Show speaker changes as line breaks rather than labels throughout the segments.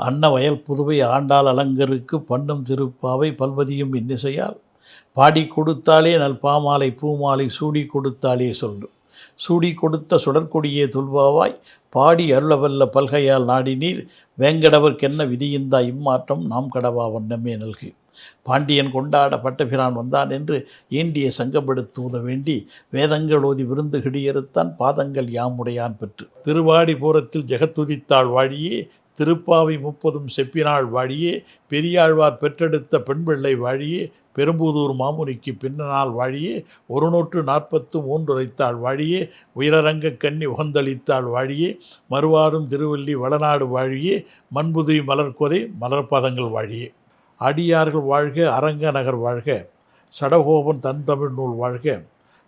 அன்னவயல் புதுவை ஆண்டாள் அலங்கருக்கு பண்ணும் திருப்பாவை பல்வதியும் இன்னிசையால் பாடி கொடுத்தாலே நல் பாமாலை பூமாலை சூடி கொடுத்தாலே சொல்லு சூடி கொடுத்த சுடற்கொடியே துல்வாவாய் பாடி அருளவல்ல பல்கையால் நாடினீர் வேங்கடவர்க்கென்ன விதியிந்தா இம்மாற்றம் நாம் கடவா வண்ணமே நல்கு. பாண்டியன் கொண்டாட பட்டபிரான் வந்தான் என்று ஈண்டிய சங்கப்படுத்துவத வேண்டி வேதங்கள் ஓதி விருந்து கிடியறுத்தான் பாதங்கள் யாமுடையான் பெற்று. திருவாடிபுரத்தில் ஜெகத்துதித்தாள் வாழியே திருப்பாவை 30 செப்பினாள் வாழியே பெரியாழ்வார் பெற்றெடுத்த பெண்பிள்ளை வாழியே பெரும்புதூர் மாமுனிக்கு பின்னனால் வாழியே 143 உரைத்தாள் வாழியே உயரரங்க கண்ணி உகந்தளித்தாள் வாழியே மறுவாடும் திருவள்ளி வளநாடு வாழியே மண்புதுவி மலர்கொதை மலர்பாதங்கள் வாழியே. அடியார்கள் வாழ்க அரங்க நகர் வாழ்க சடகோபன் தன் தமிழ் நூல் வாழ்க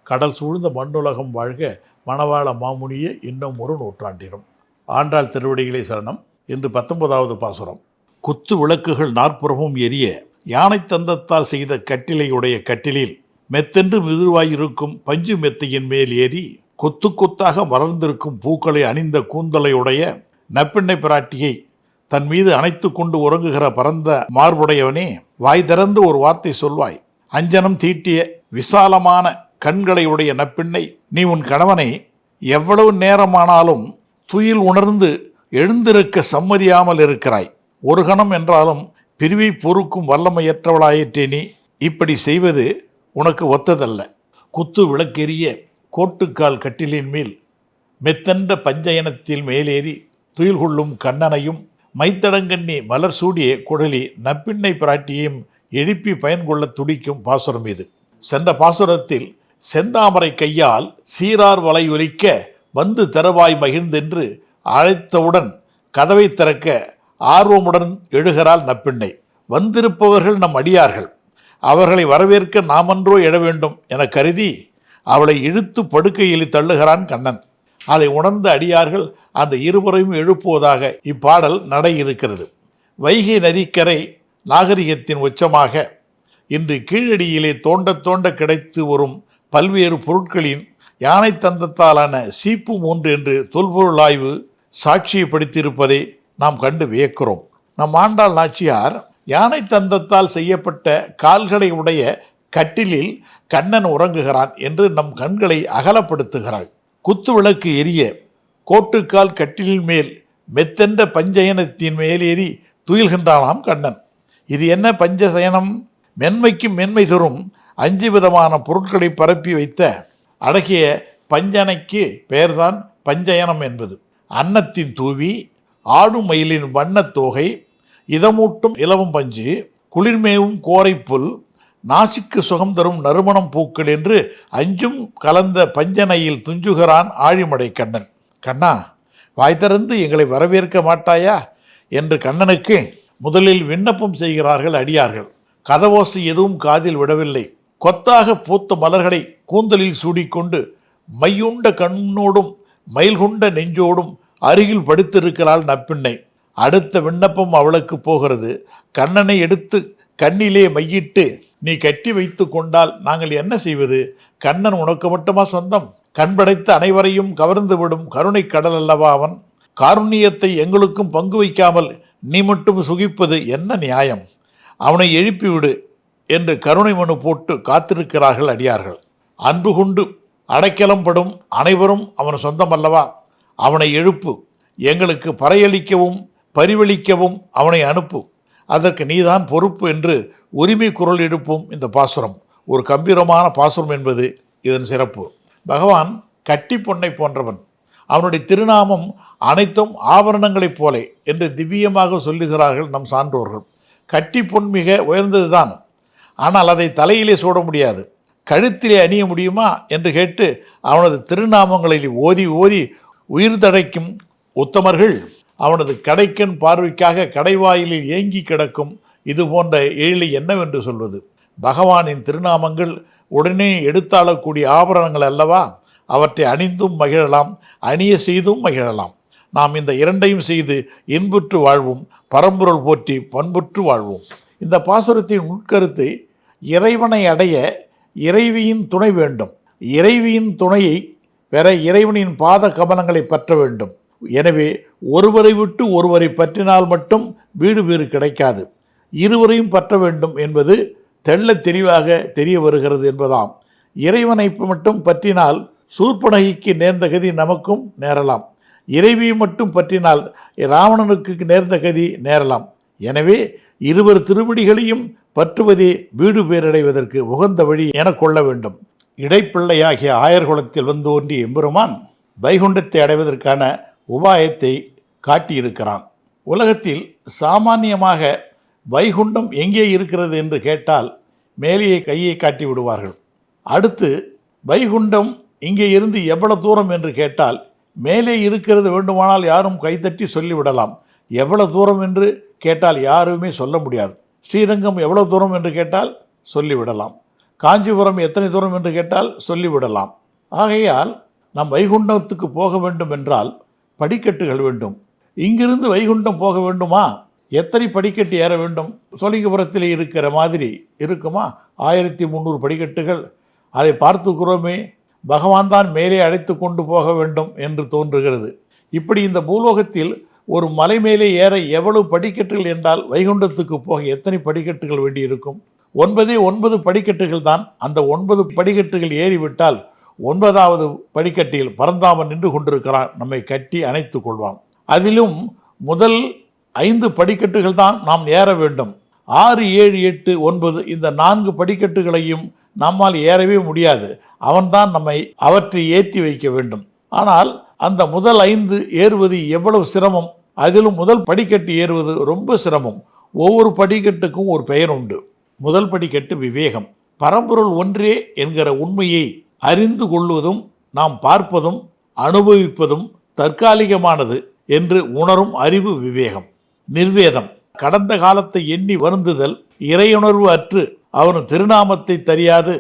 கடல் சூழ்ந்த மண்ணுலகம் வாழ்க மணவாள மாமுனியே இன்னும் ஒரு நூற்றாண்டிலும். ஆண்டாள் திருவடிகளை சரணம். இன்று 19வது பாசுரம். குத்து விளக்குகள் 4புறமும் எரிய யானை தந்தத்தால் செய்த கட்டிலையுடைய கட்டிலில் மெத்தென்று மிதுவாயிருக்கும் பஞ்சு மெத்தையின் மேல் ஏறி கொத்து கொத்தாக மலர்ந்திருக்கும் பூக்களை அணிந்த கூந்தலையுடைய நப்பிண்ணை பிராட்டியை தன் மீது அணைத்து கொண்டு உறங்குகிற பரந்த மார்புடையவனே, வாய் திறந்து ஒரு வார்த்தை சொல்வாய். அஞ்சனம் தீட்டிய விசாலமான கண்களை உடைய நப்பிண்ணை, நீ உன் கணவனை எவ்வளவு நேரமானாலும் துயில் உணர்ந்து எழுந்திருக்க சம்மதியாமல் இருக்கிறாய். ஒரு கணம் என்றாலும் பிரிவை பொறுக்கும் வல்லமையற்றவளாயிற்றே நீ. இப்படி செய்வது உனக்கு ஒத்ததல்ல. குத்து விளக்கெரிய கோட்டுக்கால் கட்டிலின் மேல் மெத்தென்ற பஞ்சயனத்தில் மேலேறி துயில் கொள்ளும் கண்ணனையும் மைத்தடங்கண்ணி மலர் சூடிய குழலி நப்பிண்ணை பிராட்டியையும் எழுப்பி பயன்கொள்ள துடிக்கும் பாசுரம் இது. சென்ற பாசுரத்தில் செந்தாமரை கையால் சீரார் வலை ஒலிக்க வந்து தரவாய் மகிழ்ந்தென்று அழைத்தவுடன் கதவை திறக்க ஆர்வமுடன் எழுகிறாள் நப்பிண்ணை. வந்திருப்பவர்கள் நம் அடியார்கள், அவர்களை வரவேற்க நாமன்றோ எழ வேண்டும் என கருதி அவளை இழுத்து படுக்கையில் தள்ளுகிறான் கண்ணன். அதை உணர்ந்த அடியார்கள் அந்த இருவரையும் எழுப்புவதாக இப்பாடல் நடை இருக்கிறது. வைகை நதிக்கரை நாகரிகத்தின் உச்சமாக இன்று கீழடியிலே தோண்ட தோண்ட கிடைத்து வரும் பல்வேறு பொருட்களின் யானை தந்தத்தாலான சீப்பு 3 என்று தொல்பொருள் ஆய்வு சாட்சியப்படுத்தியிருப்பதை நாம் கண்டு வியக்கிறோம். நம் ஆண்டாள் நாச்சியார் யானை தந்தத்தால் செய்யப்பட்ட கால்களை உடைய கட்டிலில் கண்ணன் உறங்குகிறான் என்று நம் கண்களை அகலப்படுத்துகிறாள். குத்து விளக்கு எரிய கோட்டுக்கால் கட்டிலின் மேல் மெத்தென்ற பஞ்சயனத்தின் மேலேறி துயில்கின்றானாம் கண்ணன். இது என்ன பஞ்சசயனம்? மென்மைக்கும் மென்மை தரும் 5 விதமான பொருட்களை பரப்பி வைத்த அழகிய பஞ்சனைக்கு பெயர்தான் பஞ்சயனம் என்பது. அன்னத்தின் தூவி, ஆடு மயிலின் வண்ணத் தோகை, இதமூட்டும் இலவம் பஞ்சு, குளிர்மேவும் கோரைப்புல், நாசிக்கு சுகம் தரும் நறுமணம் பூக்கள் என்று 5ம் கலந்த பஞ்சனையில் துஞ்சுகிறான் ஆழிமடை கண்ணன். கண்ணா, வாய் திறந்து எங்களை வரவேற்க மாட்டாயா என்று கண்ணனுக்கு முதலில் விண்ணப்பம் செய்கிறார்கள் அடியார்கள். கதவோசை எதுவும் காதில் விடவில்லை. கொத்தாக பூத்த மலர்களை கூந்தலில் சூடிக்கொண்டு மையுண்ட கண்ணோடும் மயில்கொண்ட நெஞ்சோடும் அருகில் படுத்திருக்கிறாள் நப்பிண்ணை. அடுத்த விண்ணப்பம் அவளுக்கு போகிறது. கண்ணனை எடுத்து கண்ணிலே மையிட்டு நீ கட்டி வைத்து கொண்டால் நாங்கள் என்ன செய்வது? கண்ணன் உனக்கு மட்டுமா சொந்தம்? கண்படைத்த அனைவரையும் கவர்ந்து விடும் கருணை கடல் அல்லவா அவன். காருண்யத்தை எங்களுக்கும் பங்கு வைக்காமல் நீ மட்டும் சுகிப்பது என்ன நியாயம்? அவனை எழுப்பிவிடு என்று கருணை மனு போட்டு காத்திருக்கிறார்கள் அடியார்கள். அன்பு கொண்டு அடைக்கலம் படும் அனைவரும் அவன் சொந்தம் அல்லவா? அவனை எழுப்பு, எங்களுக்கு பறையளிக்கவும் பரிவளிக்கவும் அவனை அனுப்பு, அதற்கு நீதான் பொறுப்பு என்று உரிமை குரல் எழுப்பும் இந்த பாசுரம் ஒரு கம்பீரமான பாசுரம் என்பது இதன் சிறப்பு. பகவான் கட்டி பொன்னை போன்றவன். அவனுடைய திருநாமம் அனைத்தும் ஆபரணங்களைப் போலே என்று திவ்யமாக சொல்லுகிறார்கள் நம் சான்றோர்கள். கட்டி பொன் மிக உயர்ந்ததுதான், ஆனால் அதை தலையிலே சூட முடியாது. கழுத்திலே அணிய முடியுமா என்று கேட்டு அவனது திருநாமங்களில் ஓதி ஓதி உயிர் தடைக்கும் உத்தமர்கள் அவனது கடைக்கண் பார்வைக்காக கடைவாயிலில் ஏங்கி கிடக்கும் இது போன்ற ஏழை என்னவென்று சொல்வது? பகவானின் திருநாமங்கள் உடனே எடுத்தாளக்கூடிய ஆபரணங்கள் அல்லவா? அவற்றை அணிந்தும் மகிழலாம், அணிய செய்தும் மகிழலாம். நாம் இந்த இரண்டையும் செய்து இன்புற்று வாழ்வோம், பரம்பொருள் போற்றி பண்புற்று வாழ்வோம். இந்த பாசுரத்தின் உட்கருத்து, இறைவனை அடைய இறைவியின் துணை வேண்டும். இறைவியின் துணையை பெற இறைவனின் பாத கமலங்களை பற்ற வேண்டும். எனவே ஒருவரை விட்டு ஒருவரை பற்றினால் மட்டும் வீடு பேறு கிடைக்காது, இருவரையும் பற்ற வேண்டும் என்பது தெள்ளத் தெளிவாக தெரிய வருகிறது என்பதாம். இறைவனை மட்டும் பற்றினால் சூர்பனகைக்கு நேர்ந்த கதி நமக்கும் நேரலாம், இறைவியை மட்டும் பற்றினால் ராவணனுக்கு நேர்ந்த கதி நேரலாம். எனவே இருவர் திருவடிகளையும் பற்றுவதே வீடு பேரடைவதற்கு உகந்த வழி என கொள்ள வேண்டும். இடைப்பிள்ளையாகிய ஆயர்குலத்தில் வந்து தோன்றிய எம்பெருமான் வைகுண்டத்தை அடைவதற்கான உபாயத்தை காட்டியிருக்கிறான். உலகத்தில் சாமானியமாக வைகுண்டம் எங்கே இருக்கிறது என்று கேட்டால் மேலேயே கையை காட்டி விடுவார்கள். அடுத்து வைகுண்டம் இங்கே இருந்து எவ்வளவு தூரம் என்று கேட்டால் மேலே இருக்கிறது வேண்டுமானால் யாரும் கைத்தட்டி சொல்லிவிடலாம். எவ்வளவு தூரம் என்று கேட்டால் யாருமே சொல்ல முடியாது. ஸ்ரீரங்கம் எவ்வளவு தூரம் என்று கேட்டால் சொல்லிவிடலாம். காஞ்சிபுரம் எத்தனை தூரம் என்று கேட்டால் சொல்லிவிடலாம். ஆகையால் நாம் வைகுண்டத்துக்கு போக வேண்டும் என்றால் படிக்கட்டுகள் வேண்டும். இங்கிருந்து வைகுண்டம் போக வேண்டுமா? எத்தனை படிக்கட்டு ஏற வேண்டும்? சோழிங்கபுரத்தில் இருக்கிற மாதிரி இருக்குமா? 1300 படிக்கட்டுகள். அதை பார்த்துக்கிறோமே, பகவான் தான் மேலே அழைத்து கொண்டு போக வேண்டும் என்று தோன்றுகிறது. இப்படி இந்த பூலோகத்தில் ஒரு மலை மேலே ஏற எவ்வளவு படிக்கட்டுகள் என்றால் வைகுண்டத்துக்கு போக எத்தனை படிக்கட்டுகள் வேண்டியிருக்கும்? 9 படிக்கட்டுகள் தான். அந்த 9 படிக்கட்டுகள் ஏறிவிட்டால் 9வது படிக்கட்டில் பரந்தாமன் நின்று கொண்டிருக்கிறான், நம்மை கட்டி அணைத்து கொள்வான். அதிலும் முதல் 5 படிக்கட்டுகள் தான் நாம் ஏற வேண்டும். 6, 7, 8, 9 இந்த 4 படிக்கட்டுகளையும் நம்மால் ஏறவே முடியாது. அவன்தான் நம்மை அவற்றை ஏற்றி வைக்க வேண்டும். ஆனால் அந்த முதல் 5 ஏறுவது எவ்வளவு சிரமம்! அதிலும் முதல் படிக்கட்டு ஏறுவது ரொம்ப சிரமம். ஒவ்வொரு படிக்கட்டுக்கும் ஒரு பெயர் உண்டு. முதல் படிக்கட்டு விவேகம். பரம்பொருள் ஒன்றே என்கிற உண்மையை அறிந்து கொள்வதும் நாம் பார்ப்பதும் அனுபவிப்பதும் தற்காலிகமானது என்று உணரும் அறிவு விவேகம். நிர்வேதம். கடந்த காலத்தை எண்ணி வருந்துதல், இறையுணர்வு அற்று அவன் திருநாமத்தை தெரியாது,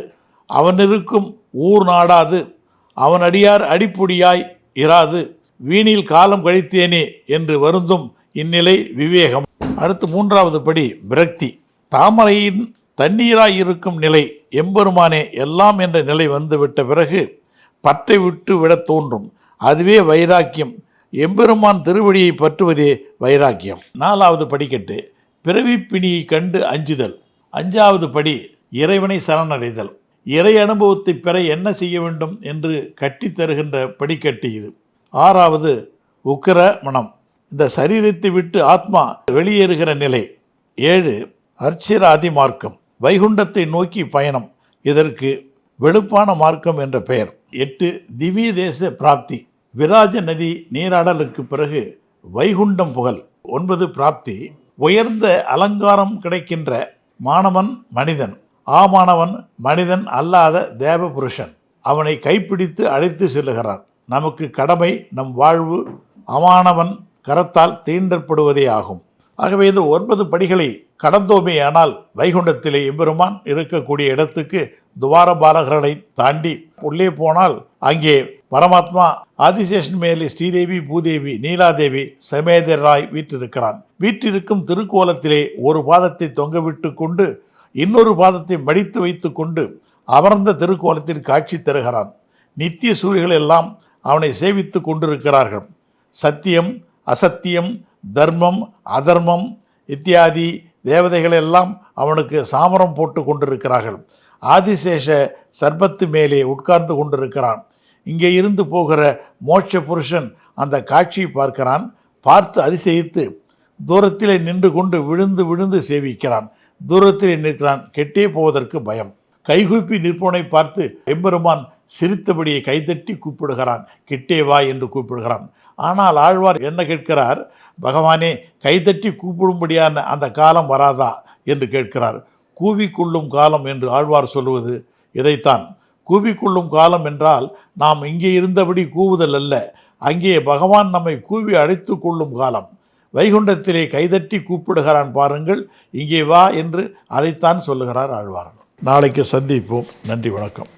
அவனிருக்கும் ஊர் நாடாது, அவன் அடியார் அடிப்பொடியாய் இராது, வீணில் காலம் கழித்தேனே என்று வருந்தும் இந்நிலை விவேகம். அடுத்து 3வது படி விரக்தி. தாமரையின் தண்ணீராய் இருக்கும் நிலை, எம்பெருமானே எல்லாம் என்ற நிலை வந்துவிட்ட பிறகு பற்றை விட்டு விடத் தோன்றும். அதுவே வைராக்கியம். எம்பெருமான் திருவடியை பற்றுவதே வைராக்கியம். 4வது படிக்கட்டு பிறவி பிணியை கண்டு அஞ்சுதல். 5வது படி இறைவனை சரணடைதல். இறை அனுபவத்தை பெற என்ன செய்ய வேண்டும் என்று கட்டித்தருகின்ற படிக்கட்டு இது. 6வது உக்கிர மனம். இந்த சரீரத்தை விட்டு ஆத்மா வெளியேறுகிற நிலை. 7 அர்ச்சிராதி மார்க்கம், வைகுண்டத்தை நோக்கி பயணம். இதற்கு வெளுப்பான மார்க்கம் என்ற பெயர். 8 திவ்ய தேச பிராப்தி. விராஜ நதி நீராடலுக்கு பிறகு வைகுண்டம் புகழ். 9 பிராப்தி. உயர்ந்த அலங்காரம் கிடைக்கின்ற மாணவன் மனிதன், ஆமானவன் மனிதன் அல்லாத தேவ புருஷன். அவனை கைப்பிடித்து அழைத்து செல்லுகிறான். நமக்கு கடமை நம் வாழ்வு அமானவன் கரத்தால் தீண்டப்படுவதே ஆகும். ஆகவே இந்த 9 படிகளை கடந்தோமே ஆனால் வைகுண்டத்திலே எம்பெருமான் இருக்கக்கூடிய இடத்துக்கு துவாரபாலகர்களை தாண்டி உள்ளே போனால் அங்கே பரமாத்மா ஆதிசேஷன் மேலே ஸ்ரீதேவி, பூதேவி, நீலாதேவி சமேதராய் வீற்றிருக்கிறான். வீற்றிருக்கும் திருக்கோலத்திலே ஒரு பாதத்தை தொங்கவிட்டு கொண்டு இன்னொரு பாதத்தை மடித்து வைத்து கொண்டு அமர்ந்த திருக்கோலத்தில் காட்சி தருகிறான். நித்திய சூரியர்கள் எல்லாம் அவனை சேவித்து கொண்டிருக்கிறார்கள். சத்தியம், அசத்தியம், தர்மம், அதர்மம் இத்தியாதி தேவதைகள் எல்லாம் அவனுக்கு சாமரம் போட்டு கொண்டிருக்கிறார்கள். ஆதிசேஷ சர்பத்து மேலே உட்கார்ந்து கொண்டிருக்கிறான். இங்கே இருந்து போகிற மோட்ச புருஷன் அந்த காட்சியை பார்க்கிறான். பார்த்து அதிசயித்து தூரத்திலே நின்று கொண்டு விழுந்து விழுந்து சேவிக்கிறான். தூரத்திலே நிற்கிறான். கெட்டே போவதற்கு பயம். கைகூப்பி நிற்பவனை பார்த்து எம்பெருமான் சிரித்தபடியை கைதட்டி கூப்பிடுகிறான். கிட்டே வா என்று கூப்பிடுகிறான். ஆனால் ஆழ்வார் என்ன கேட்கிறார்? பகவானே, கைதட்டி கூப்பிடும்படியான அந்த காலம் வராதா என்று கேட்கிறார். கூவிக்கொள்ளும் காலம் என்று ஆழ்வார் சொல்வது இதைத்தான். கூவிக்கொள்ளும் காலம் என்றால் நாம் இங்கே இருந்தபடி கூவுதல் அல்ல, அங்கே பகவான் நம்மை கூவி அழைத்து கொள்ளும் காலம். வைகுண்டத்திலே கைதட்டி கூப்பிடுகிறான் பாருங்கள், இங்கே வா என்று அதைத்தான் சொல்லுகிறார் ஆழ்வார். நாளைக்கு சந்திப்போம். நன்றி, வணக்கம்.